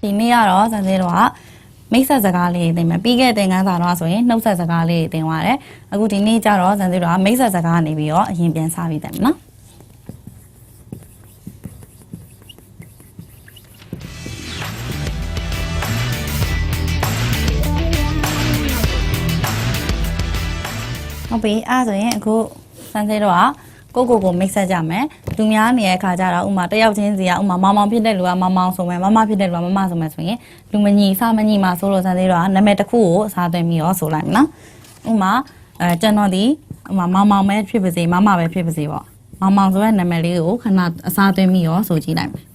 ဒီနေ့ကတော့စံသေးတော့မိတ်ဆက်စကားလေးသင်မယ်ပြီးခဲ့တဲ့သင်ခန်းစာတော့ဆိုရင်နှုတ်ဆက်စကားလေးသင်သွားတယ်အခုဒီနေ့ကျတော့စံသေးတော့မိတ်ဆက်စကားနေပြီးတော့အရင်ပြန်စပြီးတယ်နော်ဟုတ်ပြီအဲ့ဆိုရင်အခုစံသေးတော့ကိုမိတ်ဆက်ကြမယ်သူများနေတဲ့အခါကျတော့ဥမာတယောက်ချင်းစီကဥမာမောင်မောင်ဖြစ်တဲ့လူကမောင်မောင်ဆိုမယ်မမဖြစ်တဲ့လူကမမဆိုမယ်ဆိုရင်လူမညီစမညီမှာဆိုလို့စံသေးတော့နာမည်တစ်ခုကိုအစားသွင်းပြီးတော့ဆိုလိုက်မယ်နော်ဥမာကျွန်တော်ဒီဥမာမောင်မောင်ပဲဖြစ်ပါစေမမပဲဖြစ်ပါစေပေါ့မောင်မောင်ဆိုတဲ့နာမည်လေးကိုခဏအစားသွင်းပြီးတော့ဆိုကြည့်လိုက်မယ်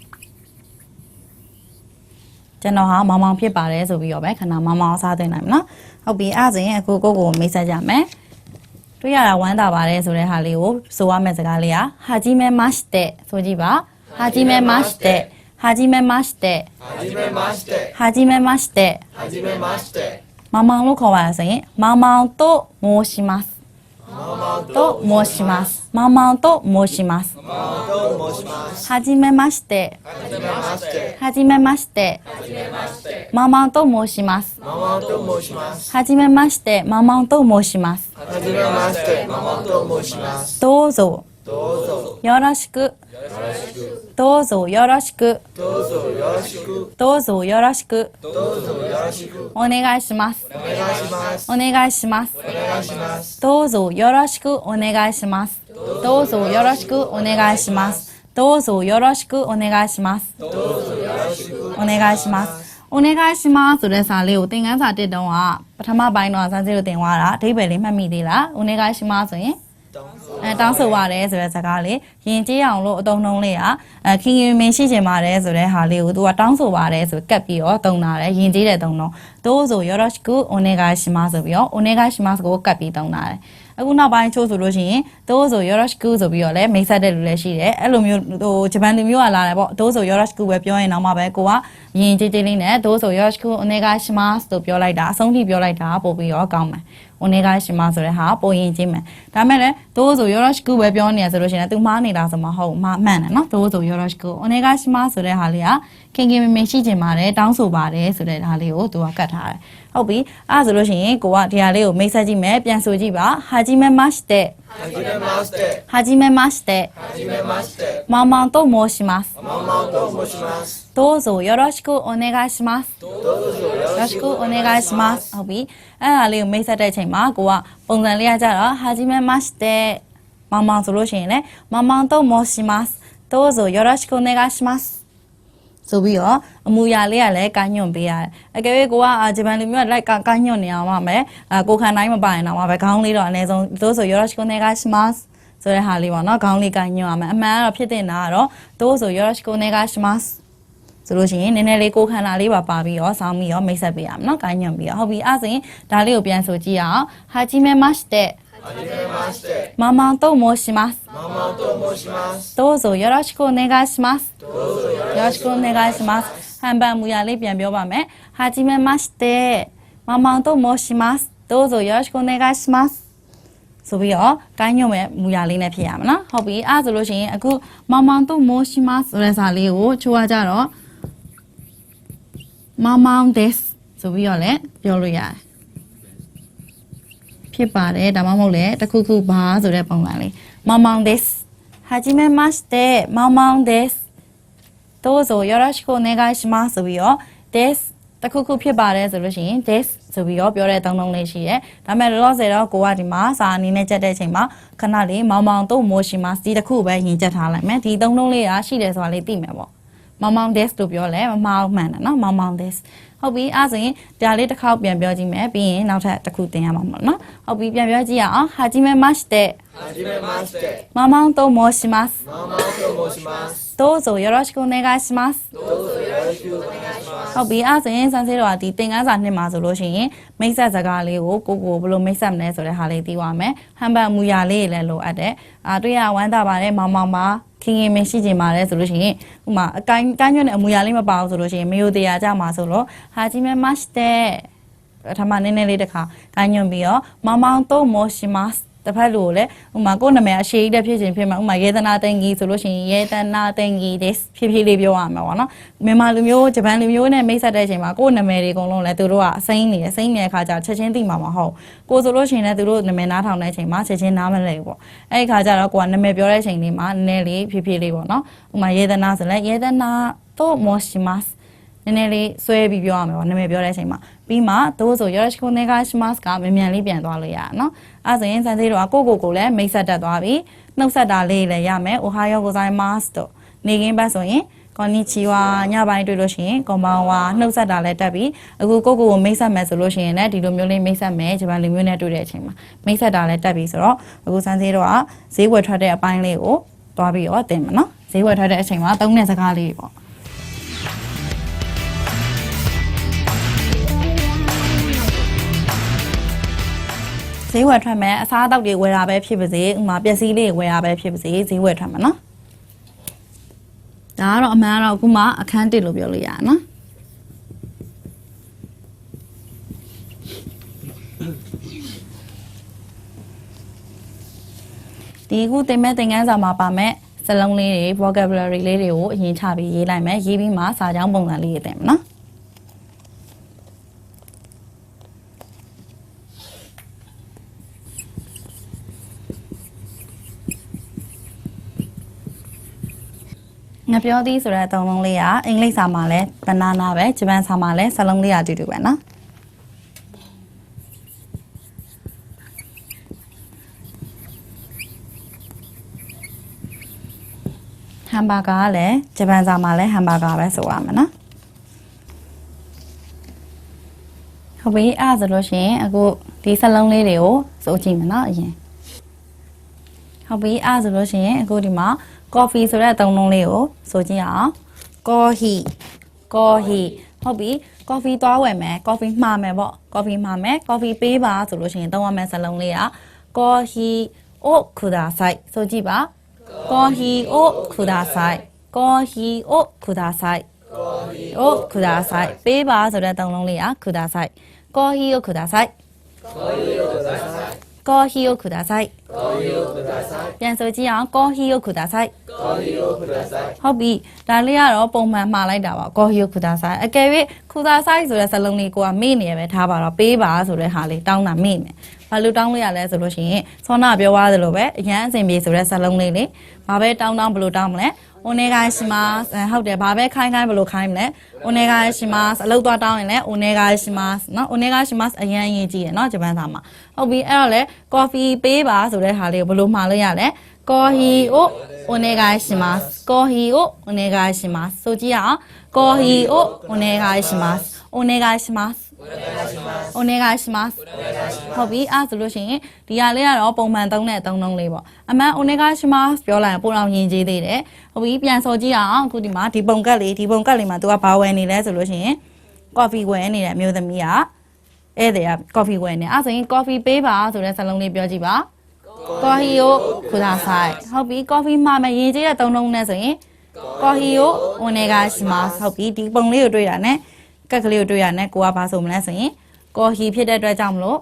ကျွန်တော်ဟာမောင်မောင်ဖြစ်ပါတယ်ဆိုပြီးတော့ပဲခဏမောင်မောင်အစားသွင်းလိုက်မယ်နော်ဟုတ်ပြီအဲ့ဆိုရင်အခုကိုမိတ်ဆက်ကြမယ်တွေ့ရတာဝမ်းသာပါတယ်ဆိုတဲ့ဟာလေးကိုဆိုရမယ့်စကားလေးကဟာဂျီမဲမတ်တဲ့ဆိုကြည့်ပါဟာဂျီမဲမတ်တဲ့ဟာဂျီမဲမတ်တဲ့ဟာဂျီမဲမတ်တဲ့မောင်မောင်လို့ခေါ်ပါလားဆိုရင်မောင်မောင်တို့မိုးရှိမတ်တို့မိုးရှိမတ်မောင်မောင်တို့မိုးရှိမတ်ဟာဂျီမဲမတ်တဲ့ဟာဂျီမဲမတ်တဲ့မောင်မောင်တို့မိုးရှိမတ်はじめましてママンと申しますどうぞよろしくどうぞよろしくどうぞよろしくお願いしますお願いしますどうぞよろしくお願いしますどうぞよろしくお願いしますどうぞよろしくお願いしますお願いしますお願いしますဆိုတဲ့စာလေးကိုသင်ခန်းစာတစ်တုန်းကပထမပိုင်းတော့စမ်းစစ်လို့သင်သွားတာအဓိပ္ပာယ်လေးမှတ်မိသေးလားお願いしますဆိုရင်တောင်းဆိုပါတယ်ဆိုတဲ့စကားလေးယဉ်ကျေးအောင်လို့အသုံးနှုန်းလေးကခင်ခင်မင်းရှိချင်ပါတယ်ဆိုတဲ့ဟာလေးကိုသူကတောင်းဆိုပါတယ်ဆိုကပ်ပြီးတော့သုံးတာတယ်ယဉ်ကျေးတဲ့သုံးနှုန်းどうぞよろしくお願いしますဆိုပြီးတော့お願いしますကိုကပ်ပြီးသုံးတာတယ်အခုနောက်ပိုင်းချိုးဆိုလို့ရှိရင်どうぞよろしくဆိုပြီးတော့လည်းမိတ်ဆက်တဲ့လူလည်းရှိတယ်အဲ့လိုမျိုးဟိုဂျပန်လူမျိုးကလာတယ်ပေါ့どうぞよろしくပဲပြောရင်တော့မှပဲကိုကယဉ်ကျေးလေးနဲ့どうぞよろしくお願いしますလို့ပြောလိုက်တာအဆုံးထိပြောလိုက်တာပို့ပြီးတော့ကောင်းမယ်お願いしますဆိုတဲ့ဟာပို့ရင်ချင်းမယ်ဒါမဲ့လည်းどうぞよろしくပဲပြောနေရဆိုလို့ရှိရင်သူမှားနေတာဆိုမှဟုတ်မှမှန်တယ်နော်どうぞよろしくお願いしますဆိုတဲ့ဟာလေးကခင်ခင်မင်းရှိချင်ပါတယ်တောင်းဆိုပါတယ်ဆိုတဲ့ဟာလေးကိုသူကကတ်ထားတယ်ဟုတ်ပြီအဲ့ဆိုလို့ရှိရင်ကိုကဒီဟာလေးကိုမိတ်ဆက်ကြည့်မယ်ပြန်ဆိုကြည့်ပါはじめましてはじめましてママンと申しますどうぞよろしくお願いしますよろしくお願いしますဟုတ်ပြီအဲ့ဒါလေးကိုမိတ်ဆက်တဲ့အချိန်မှာကိုကပုံစံလေးကကြတော့はじめましてママンဆိုလို့ရှိရင်လည်းママンと申しますどうぞよろしくお願いしますဆိုပြီးတော့အမူအရာလေးကလည်းကိုင်းညွန့်ပေးရတယ်အကယ်၍ကိုကဂျပန်လူမျိုးကလိုက်ကိုင်းညွန့်နေအောင်ပါမယ်ကိုခံတိုင်းမပိုင်တော့ပါပဲခေါင်းလေးတော့အနည်းဆုံးどうぞよろしくお願いしますဆိုတဲ့ဟာလေးပေါ့နော်ခေါင်းလေးကိုင်းညွန့်ရမယ်အမှန်ကတော့ဖြစ်တင်တာကတော့どうぞよろしくお願いしますဆိုလို့ရှိရင်နည်းနည်းလေးကိုခန္ဓာလေးပါပြီးတော့ဆောင်းပြီးတော့မိတ်ဆက်ပေးရမယ်နော်ကိုင်းညွန့်ပြီးတော့ဟုတ်ပြီအဲ့ဆိုရင်ဒါလေးကိုပြန်ဆိုကြည့်အောင်はじめましてママンと申しますどうぞよろしくお願いしますよろしくお願いしますဟန်ပန်မူရလေးပြန်ပြောပါမယ်はじめましてママンと申しますどうぞよろしくお願いしますဆိုပြီးတော့ကိုင်းညွန့်မဲ့မူရလေးနဲ့ဖြစ်ရမှာနော်ဟုတ်ပြီအဲ့ဆိုလို့ရှိရင်အခုママンと申しますဆိုတဲ့စာလေးကိုချိုးရကြတော့ママンですဆိုပြီးတော့လည်းပြောလို့ရတယ်ဖြစ်ပါတယ်ဒါမှမဟုတ်လေတခုခုပါဆိုတဲ့ပုံစံလေးママンですはじめましてママンですどうぞよろしくお願いしますဆိုပြီးတော့ですတခုခုဖြစ်ပါတယ်ဆိုလို့ရှိရင်ですဆိုပြီးတော့ပြောတဲ့သုံးလုံးလေးရှိတယ်ဒါပေမဲ့လောလောဆယ်တော့ကိုကဒီမှာစာအနေနဲ့ကြက်တဲ့အချိန်မှာခဏလေးမောင်မောင်တို့မိုးရှိမဒီတခုပဲရင်ကြက်ထားလိုက်မယ်ဒီသုံးလုံးလေးကရှိတယ်ဆိုတာလေးသိမယ်ပေါ့မောင်မောင်ですလို့ပြောလဲမမောင်မှန်တယ်နော်မောင်မောင်ですဟုတ်ပြီအဲ့ဆိုရင်ဒါလေးတစ်ခေါက်ပြန်ပြောကြည့်မယ်ပြီးရင်နောက်ထပ်တစ်ခုသင်ရမှာပေါ့နော်ဟုတ်ပြီပြန်ပြောကြည့်ရအောင်はじめましてママンと申しますどうぞよろしくお願いしますဟုတ်ပြီအဲ့ဆိုရင်စမ်းစစ်တော့ဒီသင်ခန်းစာနှစ်မှာဆိုလို့ရှိရင်မိတ်ဆက်စကားလေးကိုဘယ်လိုမိတ်ဆက်မလဲဆိုတဲ့ဟာလေးသိသွားမယ်ဟန်ပန်မူရလေးလည်းလိုအပ်တယ်တွေ့ရဝမ်းသာပါတယ်မောင်မောင်ပါခင်ခင်မင်းရှိချင်ပါတယ်ဆိုလို့ရှိရင်ဥမာအကိုင်းညွန့်တဲ့အမူအရာလေးမပါဘူးဆိုလို့ရှိရင်မယိုတရားကြမှာဆိုလို့はじめましてပထမနည်းနည်းလေးတစ်ခါကိုင်းညွန့်ပြီးတော့ママンと申しますတစ်ဖက်လိုလည်းဥမာကိုယ့်နာမည်အရှိကြီးတဲ့ဖြစ်ချင်းဖြစ်မှာဥမာယေသနာတင်ကြီးဆိုလို့ရှိရင်ယေသနာတင်ကြီးတဲ့ဖြည်းဖြည်းလေးပြောရမှာပေါ့နော်မြန်မာလူမျိုးဂျပန်လူမျိုးနဲ့မိတ်ဆက်တဲ့အချိန်မှာကိုယ့်နာမည်တွေအကုန်လုံးလည်းသူတို့ကအစိမ့်နေတဲ့အခါကျချက်ချင်းသိမှာမဟုတ်ကိုဆိုလို့ရှိရင်လည်းသူတို့နာမည်နားထောင်တဲ့အချိန်မှာချက်ချင်းနားမလဲဘူးပေါ့အဲ့ဒီခါကျတော့ကိုကနာမည်ပြောတဲ့အချိန်လေးမှာနည်းနည်းလေးဖြည်းဖြည်းလေးပေါ့နော်ဥမာယေသနာဆိုလည်းယေသနာတော့မောရှိမတ်နည်းနည်းလေးဆွဲပြီးပြောရမယ်ပေါ့နာမည်ပြောတဲ့အချိန်မှာပြီးမှသို့ဆိုよろしくお願いしますကမြန်လေးပြန်သွားလို့ရအောင်နော်အဲ့ဆိုရင်စံသေးတော့ကိုလည်းမိတ်ဆက်တက်သွားပြီနှုတ်ဆက်တာလေးလည်းရမယ်おはようございますတော့နေကင်းပတ်ဆိုရင်こんにちはညပိုင်းတွေ့လို့ရှိရင်こんばんはနှုတ်ဆက်တာလည်းတက်ပြီအခုကိုမိတ်ဆက်မယ်ဆိုလို့ရှိရင်လည်းဒီလိုမျိုးလေးမိတ်ဆက်မယ်ဂျပန်လူမျိုးနဲ့တွေ့တဲ့အချိန်မှာမိတ်ဆက်တာလည်းတက်ပြီဆိုတော့အခုစံသေးတော့ဈေးဝယ်ထွက်တဲ့အပိုင်းလေးကိုသွားပြီးတော့တင်မယ်နော်ဈေးဝယ်ထွက်တဲ့အချိန်မှာသုံးတဲ့စကားလေးပေါ့ဈေးဝယ်ထွက်မယ်အစားအသောက်တွေဝယ်တာပဲဖြစ်ပါစေဥမာပစ္စည်းလေးဝယ်တာပဲဖြစ်ပါစေဈေးဝယ်ထွက်မယ်နော်ဒါကတော့အမှန်တော့အခုမှအခန်းတစ်လို့ပြောလို့ရအောင်နော်ဒီအခုသင်မဲ့သင်ခန်းစာမှာပါမဲ့စလုံးလေးတွေ vocabulary လေးတွေကိုအရင်ချပြီးရေးလိုက်မယ်ရေးပြီးမှစာကြောင်းပုံစံလေးရေးတယ်နော်ငါပြောသည်ဆိုတဲ့အသုံးလုံးလေးကအင်္ဂလိပ်စာမှာလည်း banana ပဲဂျပန်စာမှာလည်းစလုံးလေးအတူတူပဲနော်ဟမ်ဘာဂါကလည်းဂျပန်စာမှာလည်းဟမ်ဘာဂါပဲဆိုရမှာနော်ဟုတ်ပြီအဲ့ဒါဆိုလို့ရှိရင်အခုဒီစလုံးလေးတွေကိုစိုးကြည့်မယ်နော်အရင်ဟုတ်ပြီအဲ့ဒါဆိုလို့ရှိရင်အခုဒီမှာcoffee ဆိုတဲ့အသုံးလုံးလေးကိုဆိုကြည့်အောင် coffee ဟုတ်ပြီ coffee သွားဝယ်မယ် coffee မှားမယ်ပေါ့ coffee မှားမယ် coffee ပေးပါဆိုလို့ရှိရင်သုံးရမယ့်စလုံးလေးက coffee をくださいဆိုကြည့်ပါ coffee をください coffee をくださいくださいပေးပါဆိုတဲ့သုံးလုံးလေးကください coffee をくださいcoffee をくださいပြန်ဆိုကြည့်အောင် coffee をくださいဟုတ်ပြီဒါလေးကတော့ပုံမှန်မှားလိုက်တာပါ coffee をくださいအကယ်၍くださいဆိုတဲ့စလုံးလေးကိုကမေ့နေရပဲထားပါတော့ပေးပါဆိုတဲ့ဟာလေးတောင်းတာမေ့နေဘာလို့တောင်းလို့ရလဲဆိုလို့ရှိရင်ဆောနာပြောသွားသလိုပဲအရန်အစဉ်ပြေဆိုတဲ့စလုံးလေးလေဘာပဲတောင်းဘလို့တောင်းမလဲお願いしますဟုတ်တယ်ဘာပဲခိုင်းဘလို့ခိုင်းမလဲお願いしますအလုပ်သွားတောင်းရင်လည်းお願いしますเนาะお願いしますအရင်ကြီးရယ်เนาะဂျပန်စာမှာဟုတ်ပြီအဲ့တော့လေ coffee ပေးပါဆိုတဲ့ဟာလေးကိုဘလို့မှားလို့ရလဲ coffee をお願いします coffee をお願いしますဆိုကြည့်အောင် coffee をお願いしますお願いしますお願いしますဟုတ်ပြီအဲ့ဆိုလို့ရှိရင်ဒီဟာလေးကတော့ပုံမှန်သုံးတဲ့အသုံးလုံးလေးပေါ့အမှန်お願いしますပြောလိုက်ရင်ပိုအောင်ယဉ်ကျေးသေးတယ်ဟုတ်ပြီပြန်စောကြည့်အောင်အခုဒီမှာဒီပုံကတ်လေးမှာ तू ကဘာဝယ်နေလဲဆိုလို့ရှိရင် coffee ဝယ်နေတဲ့အမျိုးသမီးကဧည့်သည်က coffee ဝယ်နေအဲ့ဆိုရင် coffee ပေးပါဆိုတဲ့စလုံးလေးပြောကြည့်ပါ coffee をくださいဟုတ်ပြီ coffee မှာမယဉ်ကျေးတဲ့သုံးလုံးနဲ့ဆိုရင် coffee をお願いしますဟုတ်ပြီဒီပုံလေးကိုတွေ့ရနဲ့ကက်ကလေးကိုတွေ့ရနဲ့ကိုကဘာဆိုမလဲဆိုရင်ကော်ဟီဖြစ်တဲ့အတွက်ကြောင့်မလို့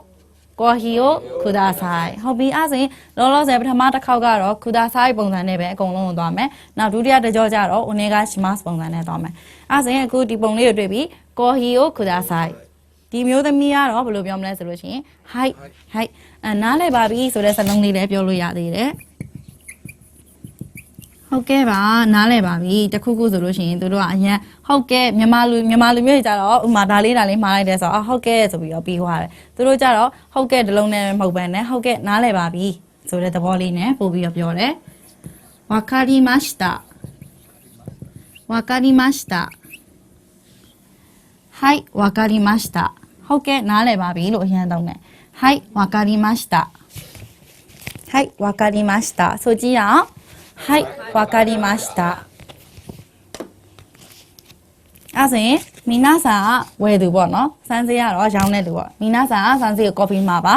ကော်ဟီကိုくださいဟုတ်ပြီအဲ့ဆိုရင်လောလောဆယ်ပထမတစ်ခေါက်ကတော့くださいပုံစံနဲ့ပဲအကုန်လုံးကိုသွားမယ်နောက်ဒုတိယတစ်ကြောကျတော့お願いしますပုံစံနဲ့သွားမယ်အဲ့ဆိုရင်အခုဒီပုံလေးကိုတွေ့ပြီးကော်ဟီကိုくださいဒီမျိုးသမီးကတော့ဘယ်လိုပြောမလဲဆိုလို့ရှိရင် はいနားလည်ပါပြီဆိုတဲ့စလုံးလေးလည်းပြောလို့ရသေးတယ်ဟုတ်ကဲ့ပါနားလည်ပါပြီတခုခုဆိုလို့ရှိရင်တို့ကအရင်ဟုတ်ကဲ့မြန်မာလူမျိုးကြတော့ဥမာဒါလေးမှားလိုက်တယ်ဆိုတော့ဟုတ်ကဲ့ဆိုပြီးတော့ပြီးသွားတယ်တို့ကြတော့ဟုတ်ကဲ့ဒီလုံးနဲ့မဟုတ်ဘဲနဲ့ဟုတ်ကဲ့နားလည်ပါပြီဆိုတဲ့သဘောလေးနဲ့ပို့ပြီးတော့ပြောတယ်わかりましたわかりましたはいわかりましたဟုတ်ကဲ့နားလည်ပါပြီလို့အရင်သုံးတယ်はいわかりましたはいわかりましたဆိုကြည့်အောင်はいわかりましたအဲ့ဆိုရင်皆さんဝယ်သူပေါ့နော်စမ်းစေးကတော့ရောင်းတဲ့သူပေါ့皆さんစမ်းစေးကို coffee မှာပါ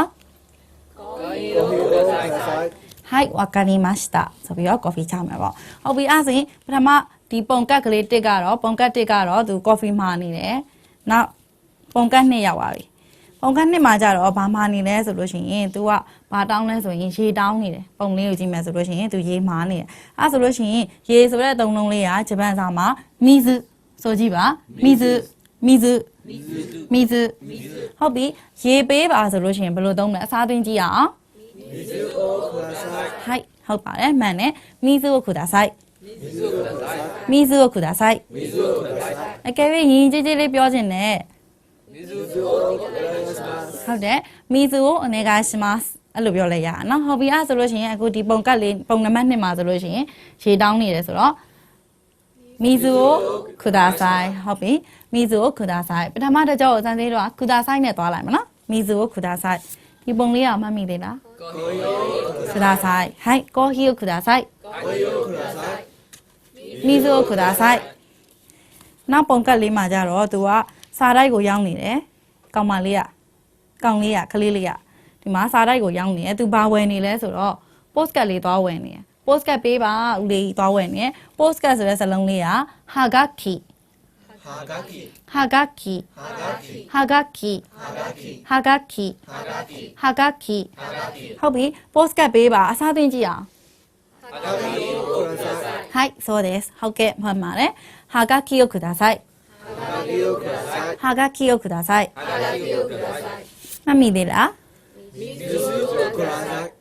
はいわかりましたဆိုပြီးတော့ coffee ချမယ်ပေါ့ဟုတ်ပြီအဲ့ဆိုရင်ပထမဒီပုံကတ်ကလေးတစ်ကတော့သူ coffee မှာနေတယ်နောက်ပုံကတ်2ရောက်ပါပြီ ပုံကနှစ်မှာကြတော့ဘာမှနေလဲဆိုလို့ရှိရင် तू ကဘာတောင်းလဲဆိုရင်ရေတောင်းနေတယ်ပုံလေးကိုကြည့်မယ်ဆိုလို့ရှိရင် तू ရေမားနေတယ်အဲ့ဆိုလို့ရှိရင်ရေဆိုတဲ့အသုံးလုံးလေးကဂျပန်စာမှာမီဇုဆိုကြည့်ပါမီဇုဟုတ်ပြီရေပေးပါဆိုလို့ရှိရင်ဘယ်လိုသုံးလဲအစားသွင်းကြည့်ရအောင်မီဇုအိုခုဒါဆိုင်ဟိုက်ဟုတ်ပါတယ်မှန်တယ်မီဇုအိုခုဒါဆိုင်မီဇုအိုခုဒါဆိုင်အကယ်၍ရင်ကြည်ကြည်လေးပြောချင်တယ်ဟုတ်တယ်မီဇူကိုအနေကရှိမတ်အဲ့လိုပြောလိုက်ရအောင်နော်ဟုတ်ပြီအဲ့ဆိုလို့ရှိရင်အခုဒီပုံကတ်လေးပုံနံပါတ်2မှာဆိုလို့ရှိရင်ရေတောင်းနေတယ်ဆိုတော့မီဇူကိုခုဒါဆိုင်ဟုတ်ပြီမီဇူကိုခုဒါဆိုင်ပထမတစ်ကြောကိုစမ်းသေးတော့ခုဒါဆိုင်နဲ့သွားလိုက်မနော်မီဇူကိုခုဒါဆိုင်ဒီပုံလေးကမှတ်မိသေးလားခုဒါဆိုင်ဟိုက်ကောဟီကိုခုဒါဆိုင်မီဇူကိုခုဒါဆိုင်နောက်ပုံကတ်လေးမှာကြတော့သူကစာတိုက်ကိုရောက်နေတယ်ကောင်မလေးကကလေးလေးကဒီမှာစာတိုက်ကိုရောက်နေတယ်သူဘာဝယ်နေလဲဆိုတော့ post card လေးသွားဝယ်နေတယ် post card ပေးပါဦးလေးသွားဝယ်နေတယ် post card ဆိုတဲ့စာလုံးလေးကဟာဂကီဟုတ်ပြီ post card ပေးပါအစားသွင်းကြည့်အောင်はいそうですဟုတ်ကဲ့မှန်ပါတယ်ဟာဂကီကိုくださいはがきをください。何でら？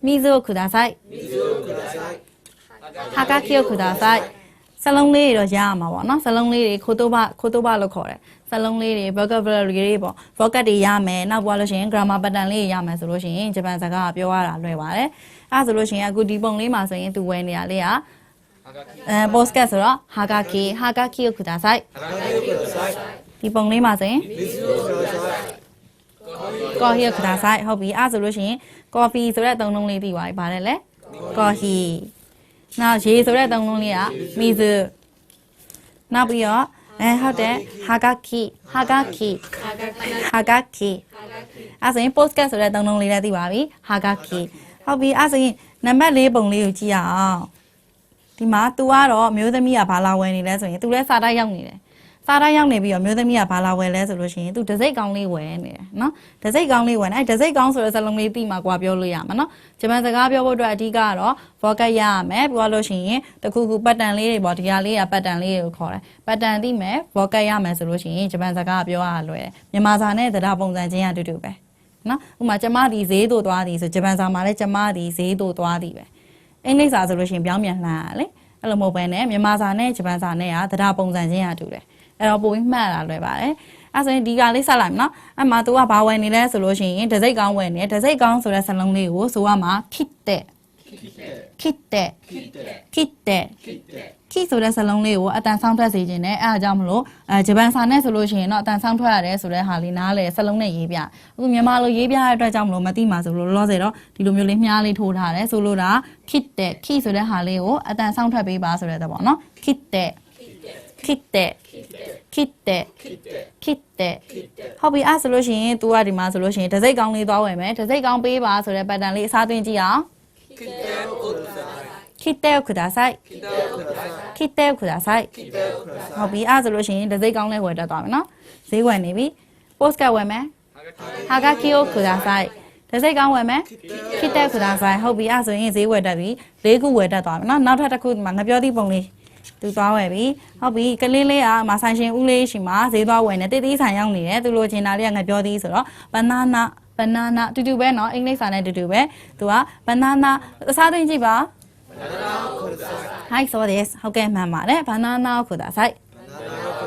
水をください。はがきをください。サロンလေးတွေတော့ရမှာပေါ့နော်။サロンလေးတွေခိုတိုဘာလို့ခေါ်တယ်။サロンလေးတွေ vocabulary တွေပေါ့။ vocab တွေရမယ်။နောက်ပွားလို့ရှိရင် grammar pattern လေးတွေရမယ်ဆိုလို့ရှိရင်ဂျပန်စကားကပြောရတာလွယ်ပါတယ်။အဲဆိုလို့ရှိရင်အခုဒီပုံလေးမှာဆိုရင်သူဝယ်နေရလေးကpost card ဆိုတော့はがきをください。ဒီပုံလေးမှာဆိုရင်ကော်ဟီကိုくださいဟုတ်ပြီအဲ့ဆိုလို့ရှိရင်ကော်ဖီဆိုတဲ့အသုံးလုံးလေးသိပါပြီဗါတယ်လေကော်ဟီနောက်ရေဆိုတဲ့အသုံးလုံးလေးကမီဇူနောက်ပြီးတော့ဟုတ်တယ်ဟာဂကီအဲ့ဆိုရင် post card ဆိုတဲ့အသုံးလုံးလေးလည်းသိပါပြီဟာဂကီဟုတ်ပြီအဲ့ဆိုရင်နံပါတ်4ပုံလေးကိုကြည့်ရအောင်ဒီမှာ तू ကတော့မျိုးသမီးကဘာလာဝယ်နေလဲဆိုရင် तू လည်းစာတိုက်ရောက်နေတယ်စာတိုင်းရောက်နေပြီးတော့မျိုးသမီးကဘာလာဝယ်လဲဆိုလို့ရှိရင်သူတစိတ်ကောင်းလေးဝယ်နေတယ်နော်တစိတ်ကောင်းလေးဝယ်နေအဲတစိတ်ကောင်းဆိုတဲ့စလုံးလေးသိမှကွာပြောလို့ရမှာနော်ဂျပန်စကားပြောဖို့အတွက်အဓိကကတော့ vocab ရရမယ်ပြောလို့ရှိရင်တခုခုပတ်တန်လေးတွေပေါ့ဒီဟာလေးကပတ်တန်လေးကိုခေါ်တယ်ပတ်တန်သိမယ် vocab ရမယ်ဆိုလို့ရှိရင်ဂျပန်စကားပြောရလွယ်တယ်မြန်မာစာနဲ့တရားပုံစံချင်းအတူတူပဲနော်ဥပမာကျမဒီဈေးသို့သွားသည်ဆိုဂျပန်စာမှာလည်းကျမဒီဈေးသို့သွားသည်ပဲအင်္ဂလိပ်စာဆိုလို့ရှိရင်ပြောင်းပြန်လှန်ရလေအဲ့လိုမဟုတ်ဘဲနဲ့မြန်မာစာနဲ့ဂျပန်စာနဲ့ကတရားပုံစံချင်းအတူတယ်အဲ့တော့ပုံပြီးမှတ်လာလွယ်ပါတယ်အဲ့ဆိုရင်ဒီကလေးဆက်လိုက်မယ်နော်အဲ့မှာ तू ကဘာဝယ်နေလဲဆိုလို့ရှိရင်တစိတ်ကောင်းဝယ်နေတစိတ်ကောင်းဆိုတဲ့စလုံးလေးကိုဆိုရမှာခစ်တဲ့ခိဆိုတဲ့စလုံးလေးကိုအတန်ဆောင်းထွက်စေခြင်းနဲ့အဲ့ဒါကြောင့်မလို့ဂျပန်စာနဲ့ဆိုလို့ရှိရင်တော့အတန်ဆောင်းထွက်ရတယ်ဆိုတဲ့ဟာလေးနားလေစလုံးနဲ့ရေးပြအခုမြန်မာလိုရေးပြတဲ့အတွက်ကြောင့်မလို့မသိမှာဆိုလို့လောဆယ်တော့ဒီလိုမျိုးလေးမြားလေးထိုးထားတယ်ဆိုလို့ဒါခိဆိုတဲ့ဟာလေးကိုအတန်ဆောင်းထွက်ပေးပါဆိုတဲ့သဘောနော်ခိတဲ့ဟုတ်ပြီအဲ့ဆိုလို့ရှိရင် तू ကဒီမှာဆိုလို့ရှိရင်တစိတ်ကောင်းလေးသွားဝယ်မယ်တစိတ်ကောင်းပေးပါဆိုတဲ့ pattern လေးအစားသွင်းကြည့်အောင်切ってくださいဟုတ်ပြီအဲ့ဆိုလို့ရှိရင်တစိတ်ကောင်းလေးဝယ်တတ်သွားမယ်နော်ဈေးဝယ်နေပြီ post card ဝယ်မယ်はがきをくださいတစိတ်ကောင်းဝယ်မယ်切ってくださいဟုတ်ပြီအဲ့ဆိုရင်ဈေးဝယ်တတ်ပြီ၄ခုဝယ်တတ်သွားမယ်နော်နောက်ထပ်တစ်ခုမှာငပြောသည့်ပုံလေးသူသွားဝယ်ပြီဟုတ်ပြီကလေးလေးကမဆိုင်ရှင်ဦးလေးရှိမှာဈေးသွားဝယ်နေတိတိဆိုင်ရောက်နေတယ်သူလိုချင်တာလေးကငပြောသည်ဆိုတော့ banana တူတူပဲเนาะအင်္ဂလိပ်စာနဲ့တူတူပဲသူက banana အစားသွင်းကြည့်ပါはいそうですဟုတ်ကဲ့မှန်ပါတယ် banana ကို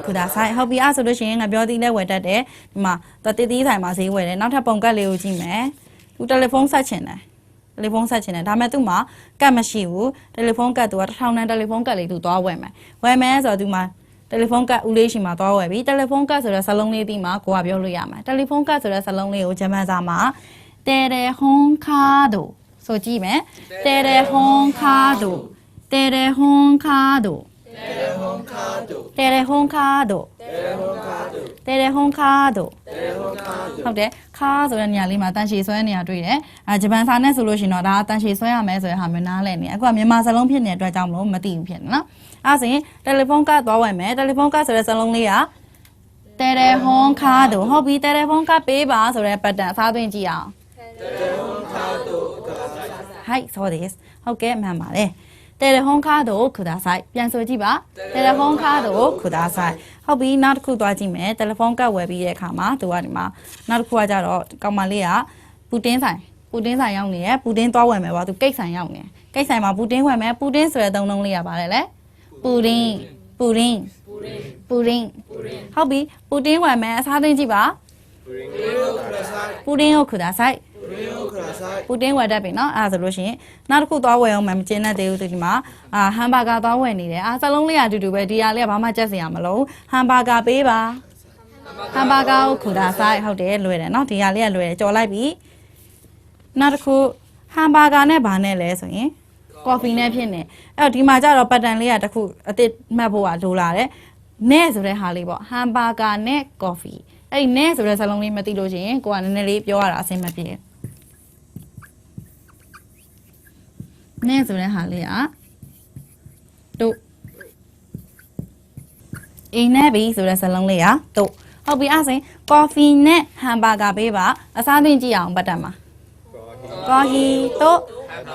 くださいဟုတ်ပြီအဲ့ဆိုလို့ရှိရင်ငပြောသည်လည်းဝယ်တတ်တယ်ဒီမှာတိတိဆိုင်မှာဈေးဝယ်တယ်နောက်ထပ်ပုံကတ်လေးကိုကြည့်မယ်သူတယ်လီဖုန်းဆက်ချင်တယ်ဒါမဲ့သူ့မှာကတ်မရှိဘူးတယ်လီဖုန်းကတ်သူက1000တန်းတယ်လီဖုန်းကတ်လေးသူသွားဝယ်မယ်ဆိုတော့သူမှာတယ်လီဖုန်းကတ်ဦးလေးရှိမှာသွားဝယ်ပြီတယ်လီဖုန်းကတ်ဆိုတဲ့စာလုံးလေးဒီမှာကိုကပြောလို့ရမှာတယ်လီဖုန်းကတ်ဆိုတဲ့စာလုံးလေးကိုဂျပန်စာမှာတယ်လီဖုန်းကားဒိုဆိုကြည့်မယ်တယ်လီဖုန်းကားဒိုဟုတ်တယ်ခါဆိုတဲ့နေရာလေးမှာတန်ရှည်ဆွဲနေရတွေ့တယ်ဂျပန်စာနဲ့ဆိုလို့ရှိရင်တော့ဒါတန်ရှည်ဆွဲရမယ်ဆိုတဲ့ဟာမျိုးနားလည်နေအခုကမြန်မာစလုံးဖြစ်နေတဲ့အတွက်ကြောင့်မလို့မသိဘူးဖြစ်နေနော်အဲ့ဆိုရင်တယ်လီဖုန်းကတ်သွားဝယ်မယ်တယ်လီဖုန်းကတ်ဆိုတဲ့စလုံးလေးက တယ်လီဖုန်းကားတို့ဟုတ်ပြီတယ်လီဖုန်းကားပေးပါဆိုတဲ့ပတ်တန်အစားသွင်းကြည့်အောင်はいそうですဟုတ်ကဲ့မှန်ပါတယ်တယ်လီဖုန်းကားတို့くださいပြန်ဆိုကြည့်ပါတယ်လီဖုန်းကားတို့くださいဟုတ်ပြီနောက်တစ်ခုသွားကြည့်မယ်တယ်လီဖုန်းကတ်ဝယ်ပြီးတဲ့အခါမှာသူကဒီမှာနောက်တစ်ခုကကြတော့ကောင်မလေးကပူတင်းဆိုင်ရောက်နေရပူတင်းသွားဝယ်မယ်ပေါ့သူကိတ်ဆိုင်ရောက်နေကိတ်ဆိုင်မှာပူတင်းဝယ်မယ်ပူတင်းဆိုတဲ့သုံးလုံးလေးကပါတယ်လေပူတင်းဟုတ်ပြီပူတင်းဝယ်မယ်အစားသွင်းကြည့်ပါပူတင်းကိုくださいပူတင်းဝယ်တတ်ပြီเนาะအဲ့ဒါဆိုလို့ရှိရင်နောက်တစ်ခုသွားဝယ်အောင်မှမကျင်းတတ်သေးဘူးဒီမှာဟမ်ဘာဂါသွားဝယ်နေတယ်စလုံးလေးကအတူတူပဲဒီဟာလေးကဘာမှကြက်စရာမလိုဟမ်ဘာဂါပေးပါဟမ်ဘာဂါကိုくださいဟုတ်တယ်လွယ်တယ်เนาะဒီဟာလေးကလွယ်တယ်ကြော်လိုက်ပြီနောက်တစ်ခုဟမ်ဘာဂါနဲ့ဘာနဲ့လဲဆိုရင်ကော်ဖီနဲ့ဖြစ်နေအဲ့တော့ဒီမှာကျတော့ပတ်တန်လေးကတစ်ခုအစ်စ်မှတ်ဖို့ကလိုလာတယ်နဲ့ဆိုတဲ့ဟာလေးပေါ့ဟမ်ဘာဂါနဲ့ကော်ဖီအဲ့ဒီနဲ့ဆိုတဲ့စလုံးလေးမသိလို့ရှိရင်ကိုကနည်းနည်းလေးပြောရတာအဆင်မပြေနဲ့ဆိုတဲ့ဟာလေးကတို့အင်းနဲ့ဘီဆိုတဲ့စလုံးလေးကတို့ဟုတ်ပြီအဲ့ဆိုရင်ကော်ဖီနဲ့ဟမ်ဘာဂါပေးပါအစားသွင်းကြည့်အောင်ပတ်တန်မှာကော်ဖီတို့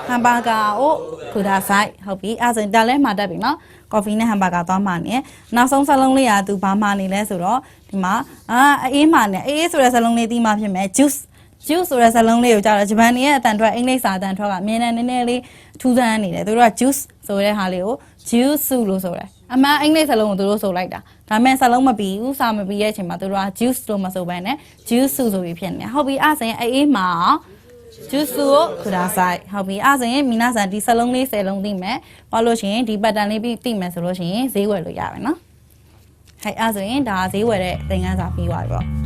ဟမ်ဘာဂါကိုくださいဟုတ်ပြီအဲ့ဆိုရင်ဒါလည်းမှာတတ်ပြီနော်ကော်ဖီနဲ့ဟမ်ဘာဂါသွားမှာနေနောက်ဆုံးစလုံးလေးကသူဘာမှနေလဲဆိုတော့ဒီမှာအေးမှနေအေးဆိုတဲ့စလုံးလေးတီးမှဖြစ်မယ် juice ဆိုတဲ့စလုံးလေးကိုကြာတော့ဂျပန်ရဲ့အတန်ထွက်အင်္ဂလိပ်စာအတန်ထွက်ကအမြင်နဲ့နည်းနည်းလေးထူးဆန်းနေတယ်သူတို့က juice ဆိုတဲ့ဟာလေးကို juice လို့ဆိုတယ်အမှန်အင်္ဂလိပ်စလုံးကိုသူတို့ဆိုလိုက်တာဒါပေမဲ့စလုံးမပြီးဘူးစာမပြီးရဲ့အချိန်မှာသူတို့က juice လို့မဆိုဘဲနဲ့ juice ဆိုပြီးဖြစ်နေဟုတ်ပြီအဲ့ဆိုရင်အေးမှာ juice ကိုくださいဟုတ်ပြီအဲ့ဆိုရင်မိနာဆန်ဒီစလုံးလေး10လုံးသိမယ်ဘာလို့ရှိရင်ဒီပတ်တန်လေးပြီးသိမယ်ဆိုလို့ရှိရင်ဈေးဝယ်လို့ရမယ်နော်ဟဲ့အဲ့ဆိုရင်ဒါဈေးဝယ်တဲ့သင်ခန်းစာပြီးသွားပြီပေါ့